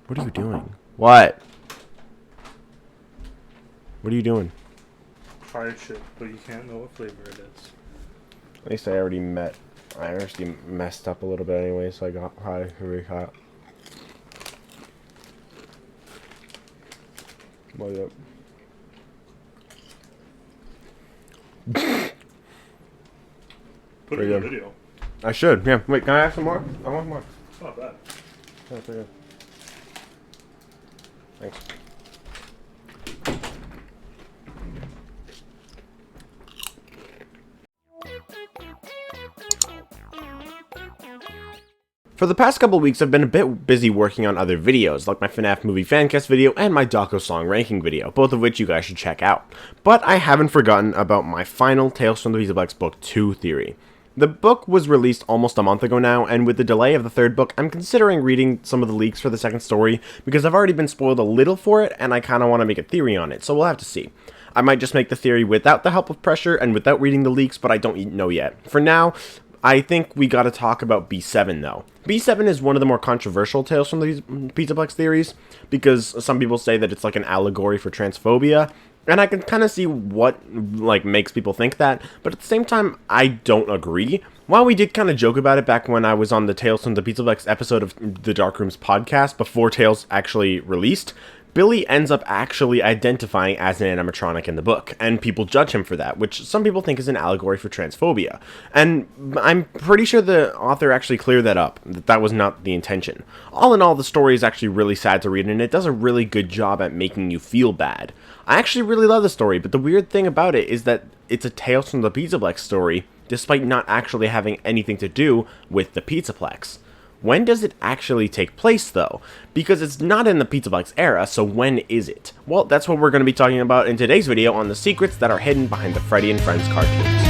What are you doing? What? What are you doing? Fried shit, but you can't know what flavor it is. At least I already messed up a little bit anyway, so I got really hot. What up? Put it in the video. I should, yeah. Wait, can I have some more? I want more. It's not bad. Yeah, pretty good. Thanks. For the past couple weeks, I've been a bit busy working on other videos, like my FNaF movie fancast video and my Dako song ranking video, both of which you guys should check out. But I haven't forgotten about my final Tales from the Pizzaplex Book 2 theory. The book was released almost a month ago now, and with the delay of the third book, I'm considering reading some of the leaks for the second story, because I've already been spoiled a little for it, and I kinda want to make a theory on it, so we'll have to see. I might just make the theory without the help of pressure and without reading the leaks, but I don't know yet. For now, I think we gotta talk about B7 though. B7 is one of the more controversial Tales from the Pizzaplex theories, because some people say that it's like an allegory for transphobia, and I can kind of see what makes people think that, but at the same time, I don't agree. While we did kind of joke about it back when I was on the Tales from the Pizzaplex episode of the Darkrooms podcast, before Tales actually released, Billy ends up actually identifying as an animatronic in the book, and people judge him for that, which some people think is an allegory for transphobia. And I'm pretty sure the author actually cleared that up, that was not the intention. All in all, the story is actually really sad to read, and it does a really good job at making you feel bad. I actually really love the story, but the weird thing about it is that it's a Tales from the Pizzaplex story, despite not actually having anything to do with the Pizzaplex. When does it actually take place, though? Because it's not in the Pizzaplex era, so when is it? Well, that's what we're going to be talking about in today's video on the secrets that are hidden behind the Freddy and Friends cartoons.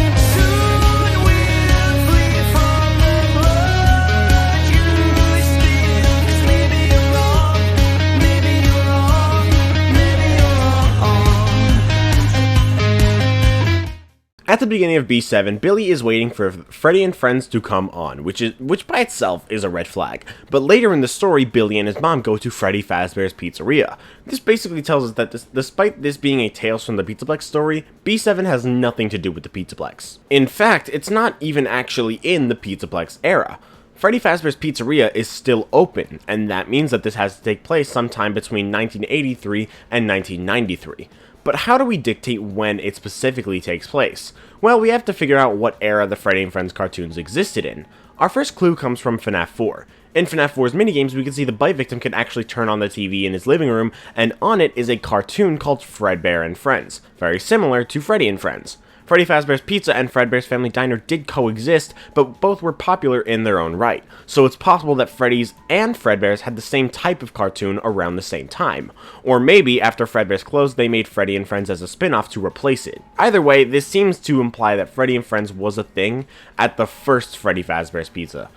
At the beginning of B7, Billy is waiting for Freddy and Friends to come on, which by itself is a red flag. But later in the story, Billy and his mom go to Freddy Fazbear's Pizzeria. This basically tells us that despite this being a Tales from the Pizzaplex story, B7 has nothing to do with the Pizzaplex. In fact, it's not even actually in the Pizzaplex era. Freddy Fazbear's Pizzeria is still open, and that means that this has to take place sometime between 1983 and 1993. But how do we dictate when it specifically takes place? Well, we have to figure out what era the Freddy and Friends cartoons existed in. Our first clue comes from FNaF 4. In FNaF 4's minigames, we can see the bite victim can actually turn on the TV in his living room, and on it is a cartoon called Fredbear and Friends, very similar to Freddy and Friends. Freddy Fazbear's Pizza and Fredbear's Family Diner did coexist, but both were popular in their own right, so it's possible that Freddy's and Fredbear's had the same type of cartoon around the same time. Or maybe, after Fredbear's closed, they made Freddy and Friends as a spin-off to replace it. Either way, this seems to imply that Freddy and Friends was a thing at the first Freddy Fazbear's Pizza.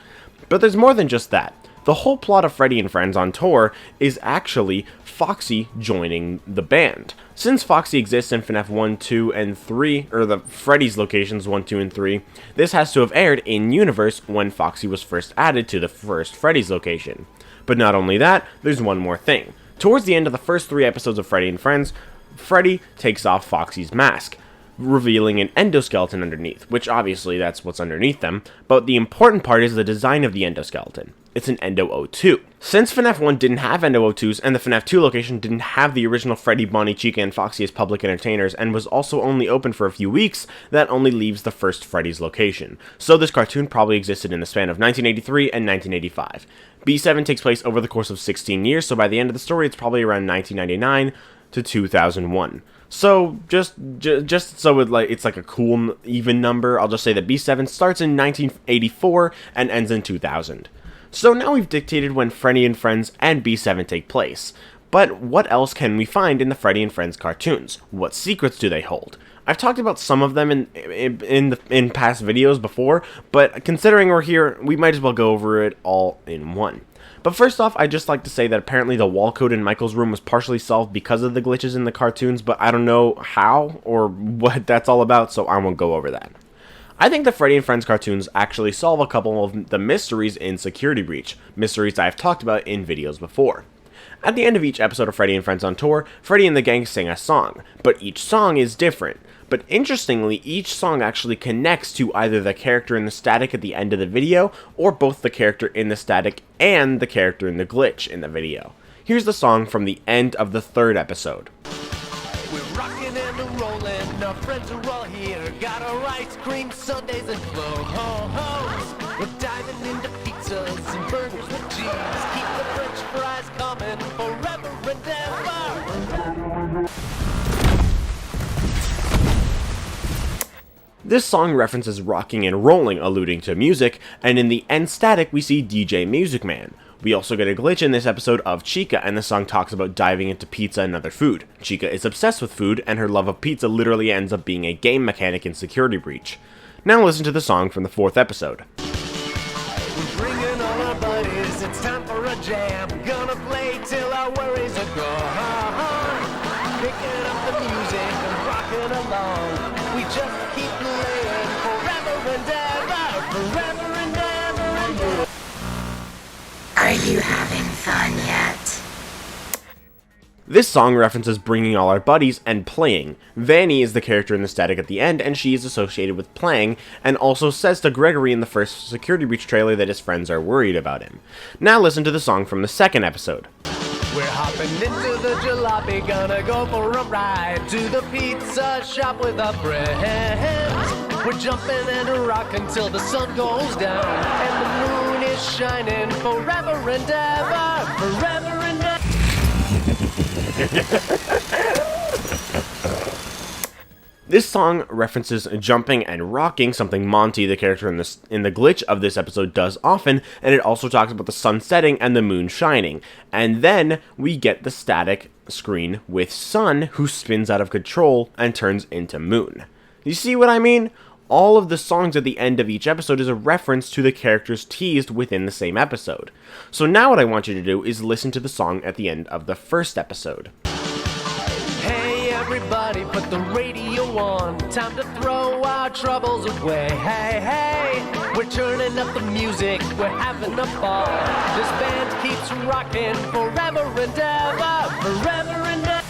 But there's more than just that. The whole plot of Freddy and Friends on tour is actually Foxy joining the band. Since Foxy exists in FNaF 1, 2, and 3, or the Freddy's locations 1, 2, and 3, this has to have aired in-universe when Foxy was first added to the first Freddy's location. But not only that, there's one more thing. Towards the end of the first 3 episodes of Freddy and Friends, Freddy takes off Foxy's mask, revealing an endoskeleton underneath, which obviously that's what's underneath them, but the important part is the design of the endoskeleton. It's an Endo 02. Since FNaF 1 didn't have Endo 02s, and the FNaF 2 location didn't have the original Freddy, Bonnie, Chica, and Foxy as public entertainers, and was also only open for a few weeks, that only leaves the first Freddy's location. So this cartoon probably existed in the span of 1983 and 1985. B7 takes place over the course of 16 years, so by the end of the story it's probably around 1999 to 2001. So, just so it's like a cool, even number, I'll just say that B7 starts in 1984 and ends in 2000. So now we've dictated when Freddy and Friends and B7 take place. But what else can we find in the Freddy and Friends cartoons? What secrets do they hold? I've talked about some of them in past videos before, but considering we're here, we might as well go over it all in one. But first off, I'd just like to say that apparently the wall code in Michael's room was partially solved because of the glitches in the cartoons, but I don't know how or what that's all about, so I won't go over that. I think the Freddy and Friends cartoons actually solve a couple of the mysteries in Security Breach, mysteries I've talked about in videos before. At the end of each episode of Freddy and Friends on Tour, Freddy and the gang sing a song, but each song is different. But interestingly, each song actually connects to either the character in the static at the end of the video, or both the character in the static and the character in the glitch in the video. Here's the song from the end of the 3rd episode. We're rocking and rolling, our friends are all here. Got our ice cream sundaes and ho-hos. We're diving into pizzas and burgers with cheese. Keep the french fries coming forever and ever. This song references rocking and rolling, alluding to music, and in the end static we see DJ Music Man. We also get a glitch in this episode of Chica, and the song talks about diving into pizza and other food. Chica is obsessed with food, and her love of pizza literally ends up being a game mechanic in Security Breach. Now listen to the song from the 4th episode. We're bringing all our buddies, it's time for a jam. Gonna play till our worries are gone. Picking up the music and rocking along. We just keep playing forever and ever, forever and ever and ever. Are you having fun yet? This song references bringing all our buddies and playing. Vanny is the character in the static at the end, and she is associated with playing, and also says to Gregory in the first Security Breach trailer that his friends are worried about him. Now listen to the song from the 2nd episode. We're hopping into the jalopy, gonna go for a ride to the pizza shop with our friends. We're jumping and rocking till the sun goes down, and the moon is shining forever and ever, forever and ever. This song references jumping and rocking, something Monty, the character in the glitch of this episode, does often, and it also talks about the sun setting and the moon shining. And then we get the static screen with Sun, who spins out of control and turns into Moon. You see what I mean? All of the songs at the end of each episode is a reference to the characters teased within the same episode. So now what I want you to do is listen to the song at the end of the 1st episode. Hey everybody, put the radio on. Time to throw our troubles away. Hey, hey, we're turning up the music, we're having a ball. This band keeps rocking forever and ever, forever and ever.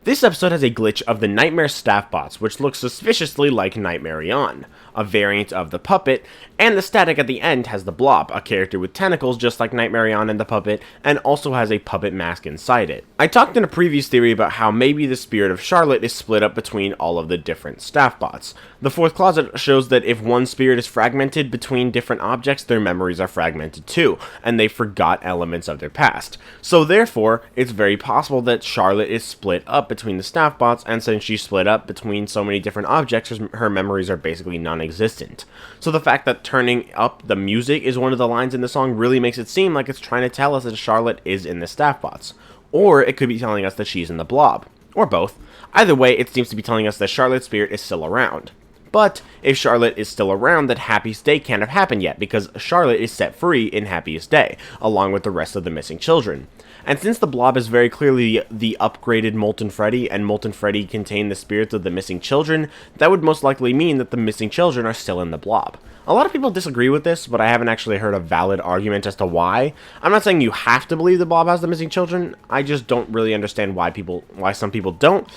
This episode has a glitch of the Nightmare staff bots, which looks suspiciously like Nightmarion, a variant of the puppet, and the static at the end has the Blob, a character with tentacles just like Nightmarion and the puppet, and also has a puppet mask inside it. I talked in a previous theory about how maybe the spirit of Charlotte is split up between all of the different staff bots. The 4th closet shows that if one spirit is fragmented between different objects, their memories are fragmented too, and they forgot elements of their past. So therefore, it's very possible that Charlotte is split up between the staff bots, and since she's split up between so many different objects, her memories are basically non-existent. So the fact that turning up the music is one of the lines in the song really makes it seem like it's trying to tell us that Charlotte is in the staff bots. Or it could be telling us that she's in the blob. Or both. Either way, it seems to be telling us that Charlotte's spirit is still around. But if Charlotte is still around, then Happiest Day can't have happened yet, because Charlotte is set free in Happiest Day, along with the rest of the missing children. And since the blob is very clearly the upgraded Molten Freddy, and Molten Freddy contain the spirits of the missing children, that would most likely mean that the missing children are still in the blob. A lot of people disagree with this, but I haven't actually heard a valid argument as to why. I'm not saying you have to believe the blob has the missing children, I just don't really understand why some people don't.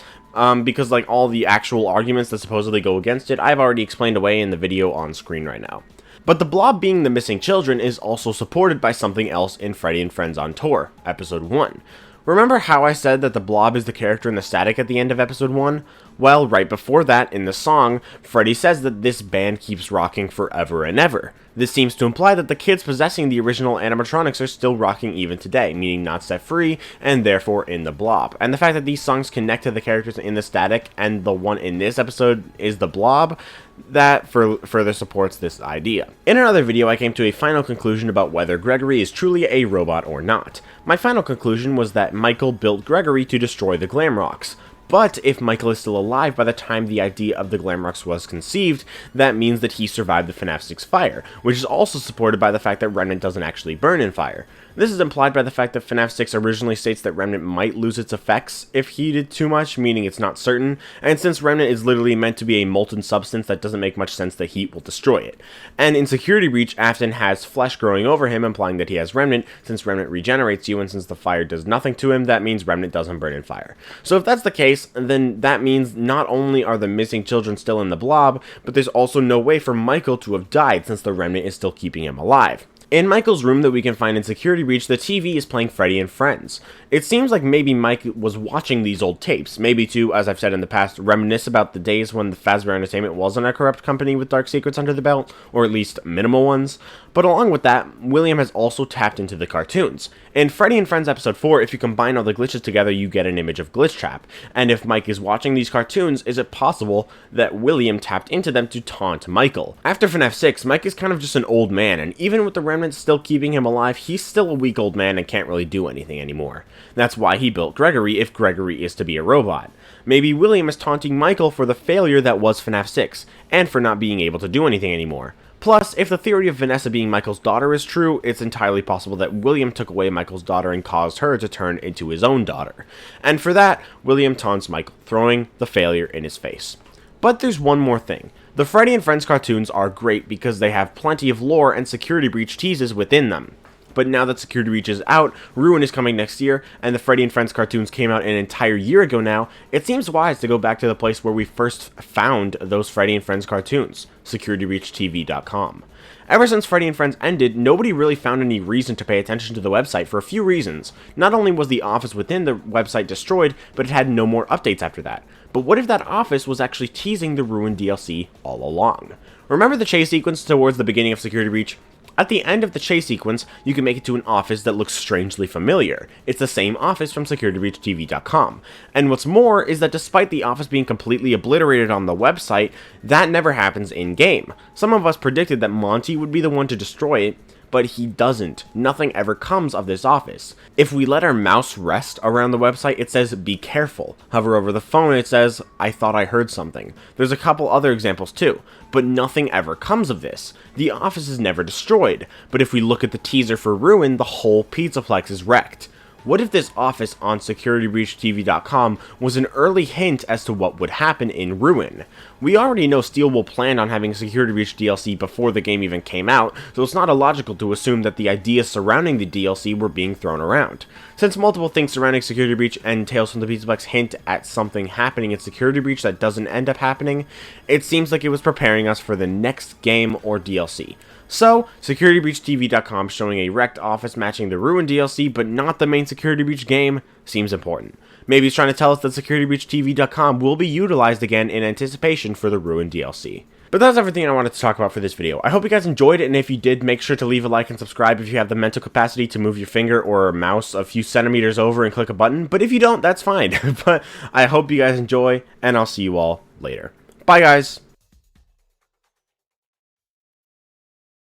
Because like all the actual arguments that supposedly go against it, I've already explained away in the video on screen right now. But the blob being the missing children is also supported by something else in Freddy and Friends on Tour, episode 1. Remember how I said that the blob is the character in the static at the end of episode 1? Well, right before that, in the song, Freddy says that this band keeps rocking forever and ever. This seems to imply that the kids possessing the original animatronics are still rocking even today, meaning not set free, and therefore in the blob. And the fact that these songs connect to the characters in the static, and the one in this episode is the blob, that further supports this idea. In another video, I came to a final conclusion about whether Gregory is truly a robot or not. My final conclusion was that Michael built Gregory to destroy the Glam Rocks. But if Michael is still alive by the time the idea of the Glamrox was conceived, that means that he survived the FNAF 6 fire, which is also supported by the fact that Remnant doesn't actually burn in fire. This is implied by the fact that FNAF 6 originally states that Remnant might lose its effects if heated too much, meaning it's not certain, and since Remnant is literally meant to be a molten substance, that doesn't make much sense that heat will destroy it. And in Security Breach, Afton has flesh growing over him, implying that he has Remnant, since Remnant regenerates you, and since the fire does nothing to him, that means Remnant doesn't burn in fire. So if that's the case, then that means not only are the missing children still in the blob, but there's also no way for Michael to have died since the Remnant is still keeping him alive. In Michael's room that we can find in Security Breach, the TV is playing Freddy and Friends. It seems like maybe Mike was watching these old tapes, maybe to, as I've said in the past, reminisce about the days when the Fazbear Entertainment wasn't a corrupt company with dark secrets under the belt, or at least minimal ones. But along with that, William has also tapped into the cartoons. In Freddy and Friends episode 4, if you combine all the glitches together, you get an image of Glitch Trap. And if Mike is watching these cartoons, is it possible that William tapped into them to taunt Michael? After FNAF 6, Mike is kind of just an old man, and even with the remnants still keeping him alive, he's still a weak old man and can't really do anything anymore. That's why he built Gregory, if Gregory is to be a robot. Maybe William is taunting Michael for the failure that was FNAF 6, and for not being able to do anything anymore. Plus, if the theory of Vanessa being Michael's daughter is true, it's entirely possible that William took away Michael's daughter and caused her to turn into his own daughter. And for that, William taunts Michael, throwing the failure in his face. But there's one more thing. The Freddy and Friends cartoons are great because they have plenty of lore and Security Breach teases within them. But now that Security Breach is out, Ruin is coming next year, and the Freddy and Friends cartoons came out an entire year ago now, it seems wise to go back to the place where we first found those Freddy and Friends cartoons, securitybreachtv.com. Ever since Freddy and Friends ended, nobody really found any reason to pay attention to the website for a few reasons. Not only was the office within the website destroyed, but it had no more updates after that. But what if that office was actually teasing the Ruin DLC all along? Remember the chase sequence towards the beginning of Security Breach? At the end of the chase sequence, you can make it to an office that looks strangely familiar. It's the same office from securitybreachtv.com. And what's more is that despite the office being completely obliterated on the website, that never happens in-game. Some of us predicted that Monty would be the one to destroy it, but he doesn't. Nothing ever comes of this office. If we let our mouse rest around the website, it says, "Be careful." Hover over the phone, it says, "I thought I heard something." There's a couple other examples too, but nothing ever comes of this. The office is never destroyed, but if we look at the teaser for Ruin, the whole Pizzaplex is wrecked. What if this office on securitybreachtv.com was an early hint as to what would happen in Ruin? We already know Steel will plan on having Security Breach DLC before the game even came out, so it's not illogical to assume that the ideas surrounding the DLC were being thrown around. Since multiple things surrounding Security Breach and Tales from the Pizzaplex hint at something happening in Security Breach that doesn't end up happening, it seems like it was preparing us for the next game or DLC. So, securitybreachtv.com showing a wrecked office matching the Ruin DLC, but not the main Security Breach game, seems important. Maybe it's trying to tell us that securitybreachtv.com will be utilized again in anticipation for the Ruin DLC. But that's everything I wanted to talk about for this video. I hope you guys enjoyed it, and if you did, make sure to leave a like and subscribe if you have the mental capacity to move your finger or mouse a few centimeters over and click a button, but if you don't, that's fine. But I hope you guys enjoy, and I'll see you all later. Bye, guys!